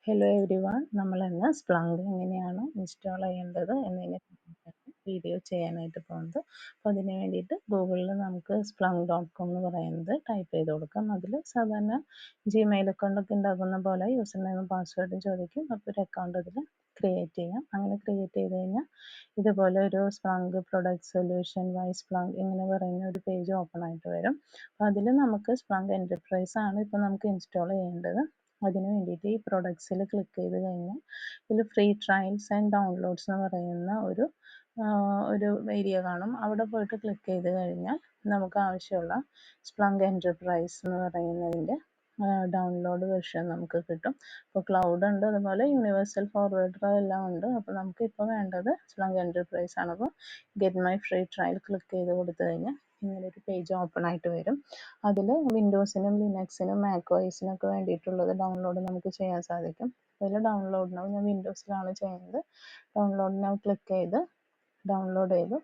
Hello every one, നമ്മളിന്ന് സ്പ്ലങ്ക് എങ്ങനെയാണ് install ചെയ്യേണ്ടത് എന്നതിനെ വീഡിയോ ചെയ്യാനായിട്ട് പോകുന്നത്. അപ്പോൾ അതിന് വേണ്ടിയിട്ട് ഗൂഗിളിൽ നമുക്ക് splunk.com എന്ന് പറയുന്നത് ടൈപ്പ് ചെയ്ത് കൊടുക്കാം. അതിൽ സാധാരണ ജിമെയിൽ അക്കൗണ്ടൊക്കെ ഉണ്ടാക്കുന്ന പോലെ യൂസർ നെയിമും പാസ്വേഡും ചോദിക്കും. അപ്പോൾ ഒരു അക്കൗണ്ട് അതിൽ ക്രിയേറ്റ് ചെയ്യാം. അങ്ങനെ ക്രിയേറ്റ് ചെയ്ത് കഴിഞ്ഞാൽ ഇതുപോലെ ഒരു സ്പ്ലങ്ക് പ്രൊഡക്റ്റ് സൊല്യൂഷൻ ബൈ സ്പ്ലങ്ക് ഇങ്ങനെ പറയുന്ന ഒരു പേജ് ഓപ്പൺ ആയിട്ട് വരും. അപ്പോൾ അതിൽ നമുക്ക് സ്പ്ലങ്ക് എൻ്റർപ്രൈസ് ആണ് ഇപ്പോൾ നമുക്ക് ഇൻസ്റ്റാൾ ചെയ്യേണ്ടത്. അതിന് വേണ്ടിയിട്ട് ഈ പ്രൊഡക്ട്സിൽ ക്ലിക്ക് ചെയ്ത് കഴിഞ്ഞാൽ ഇതിൽ ഫ്രീ ട്രയൽസ് ആൻഡ് ഡൗൺലോഡ്സ് എന്ന് പറയുന്ന ഒരു ഏരിയ കാണും. അവിടെ പോയിട്ട് ക്ലിക്ക് ചെയ്ത് കഴിഞ്ഞാൽ നമുക്ക് ആവശ്യമുള്ള സ്പ്ലങ്ക് എൻ്റർപ്രൈസ് എന്ന് പറയുന്നതിൻ്റെ ഡൗൺലോഡ് വെർഷൻ നമുക്ക് കിട്ടും. ഇപ്പോൾ ക്ലൗഡ് ഉണ്ട്, അതുപോലെ യൂണിവേഴ്സൽ ഫോർവേഡർ എല്ലാം ഉണ്ട്. അപ്പോൾ നമുക്ക് ഇപ്പോൾ വേണ്ടത് സ്പ്ലങ്ക് എൻ്റർപ്രൈസ് ആണ്. അപ്പോൾ get my free trial click ചെയ്ത് കൊടുത്തു കഴിഞ്ഞാൽ ഇങ്ങനെ ഒരു പേജ് ഓപ്പൺ ആയിട്ട് വരും. അതിൽ വിൻഡോസിനും ലിനക്സിനും മാക് ഒക്കെ വേണ്ടിയിട്ടുള്ളത് ഡൗൺലോഡ് നമുക്ക് ചെയ്യാൻ സാധിക്കും. അതിൽ ഡൗൺലോഡ് നൗ ഞാൻ വിൻഡോസിലാണ് ചെയ്യുന്നത്. ഡൗൺലോഡ് നൗ ക്ലിക്ക് ചെയ്ത് ഡൗൺലോഡ് ചെയ്തു.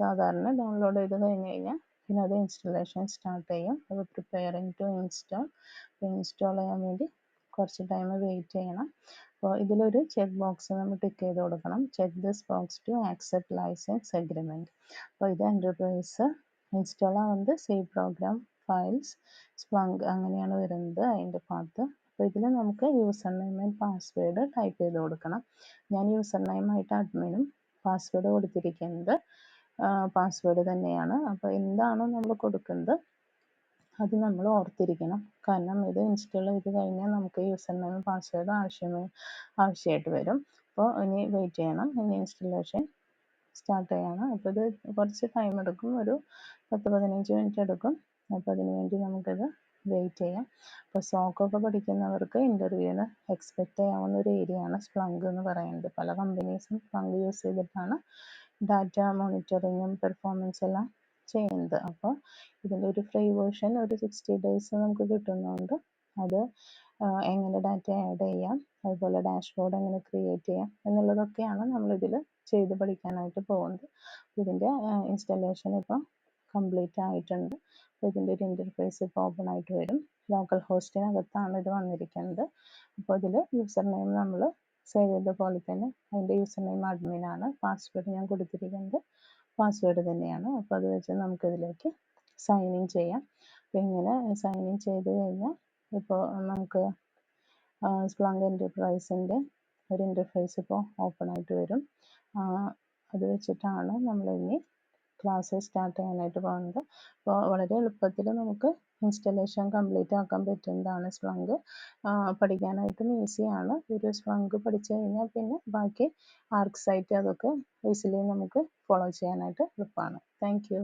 സാധാരണ ഡൗൺലോഡ് ചെയ്ത് കഴിഞ്ഞ് കഴിഞ്ഞാൽ പിന്നെ അത് ഇൻസ്റ്റലേഷൻ സ്റ്റാർട്ട് ചെയ്യും. അത് പ്രിപ്പയറിങ് ടു ഇൻസ്റ്റാൾ ചെയ്യാൻ വേണ്ടി കുറച്ച് ടൈം വെയിറ്റ് ചെയ്യണം. അപ്പോൾ ഇതിലൊരു ചെക്ക് ബോക്സ് നമ്മൾ ടിക്ക് ചെയ്ത് കൊടുക്കണം. Check this box to accept license agreement. അപ്പോൾ ഇത് എൻ്റർപ്രൈസ് ഇൻസ്റ്റാൾ ആവുന്നത് സേവ് പ്രോഗ്രാം ഫയൽസ് സ്പ്ലങ്ക് അങ്ങനെയാണ് വരുന്നത് അതിൻ്റെ പാത്ത്. അപ്പോൾ ഇതിൽ നമുക്ക് user name and password type ചെയ്ത് കൊടുക്കണം. ഞാൻ യൂസർ നെയിമായിട്ട് അഡ്മിനും പാസ്വേഡ് കൊടുത്തിരിക്കുന്നത് പാസ്വേഡ് തന്നെയാണ്. അപ്പോൾ എന്താണോ നമ്മൾ കൊടുക്കുന്നത് അത് നമ്മൾ ഓർത്തിരിക്കണം. കാരണം ഇത് ഇൻസ്റ്റാൾ ചെയ്ത് കഴിഞ്ഞാൽ നമുക്ക് യൂസർ നെയിം പാസ്വേഡ് ആവശ്യമായിട്ട് വരും. അപ്പോൾ ഇനി വെയിറ്റ് ചെയ്യണം. ഇനി ഇൻസ്റ്റലേഷൻ സ്റ്റാർട്ട് ചെയ്യണം. അപ്പോൾ ഇത് കുറച്ച് ടൈം എടുക്കും, ഒരു 10-15 മിനിറ്റ് എടുക്കും. അപ്പോൾ അതിന് വേണ്ടി നമുക്കിത് വെയിറ്റ് ചെയ്യാം. അപ്പോൾ സോക്കൊക്കെ പഠിക്കുന്നവർക്ക് ഇൻ്റർവ്യൂവിന് എക്സ്പെക്റ്റ് ചെയ്യാവുന്ന ഒരു ഏരിയ ആണ് സ്പ്ലങ്ക് എന്ന് പറയുന്നത്. പല കമ്പനീസും സ്പ്ലങ്ക് യൂസ് ചെയ്തിട്ടാണ് ഡാറ്റ മോണിറ്ററിങ്ങും പെർഫോമൻസ് എല്ലാം ചെയ്യുന്നത്. അപ്പോൾ ഇതിൻ്റെ ഒരു ഫ്രീ വേർഷൻ ഒരു 60 days നമുക്ക് കിട്ടുന്നുണ്ട്. അത് എങ്ങനെ ഡാറ്റ ആഡ് ചെയ്യാം, അതുപോലെ ഡാഷ്ബോർഡ് എങ്ങനെ ക്രിയേറ്റ് ചെയ്യാം എന്നുള്ളതൊക്കെയാണ് നമ്മളിതിൽ ചെയ്ത് പഠിക്കാനായിട്ട് പോകുന്നത്. ഇതിൻ്റെ ഇൻസ്റ്റലേഷൻ ഇപ്പോൾ കംപ്ലീറ്റ് ആയിട്ടുണ്ട്. അപ്പോൾ ഇതിൻ്റെ ഒരു ഇൻ്റർഫേസ് ഇപ്പോൾ ഓപ്പൺ ആയിട്ട് വരും. ലോക്കൽ ഹോസ്റ്റിനകത്താണ് ഇത് വന്നിരിക്കുന്നത്. അപ്പോൾ ഇതിൽ യൂസർ നെയിം നമ്മൾ സേവ് ചെയ്ത പോലെ തന്നെ അതിൻ്റെ യൂസർ നെയിം അഡ്മിനാണ്. പാസ്വേഡ് ഞാൻ കൊടുത്തിരിക്കുന്നത് പാസ്വേഡ് തന്നെയാണ്. അപ്പോൾ അത് വെച്ച് നമുക്കിതിലേക്ക് സൈൻ ഇൻ ചെയ്യാം. അപ്പോൾ ഇങ്ങനെ സൈൻ ഇൻ ചെയ്ത് കഴിഞ്ഞാൽ ഇപ്പോൾ നമുക്ക് സ്പ്ലങ്ക് എൻ്റർപ്രൈസിൻ്റെ ഒരു ഇൻ്റർഫേസ് ഇപ്പോൾ ഓപ്പൺ ആയിട്ട് വരും. അത് വെച്ചിട്ടാണ് നമ്മളിനി ക്ലാസ് സ്റ്റാർട്ട് ചെയ്യാനായിട്ട് പോകുന്നത്. അപ്പോൾ വളരെ എളുപ്പത്തിൽ നമുക്ക് ഇൻസ്റ്റലേഷൻ കംപ്ലീറ്റ് ആക്കാൻ പറ്റുന്നതാണ് സ്പ്ലങ്ക്. പഠിക്കാനായിട്ടും ഈസിയാണ്. ഒരു സ്പ്ലങ്ക് പഠിച്ചു കഴിഞ്ഞാൽ പിന്നെ ബാക്കി ആർക്ക് സൈറ്റ് അതൊക്കെ ഈസിലി നമുക്ക് ഫോളോ ചെയ്യാനായിട്ട് എളുപ്പമാണ്. Thank you.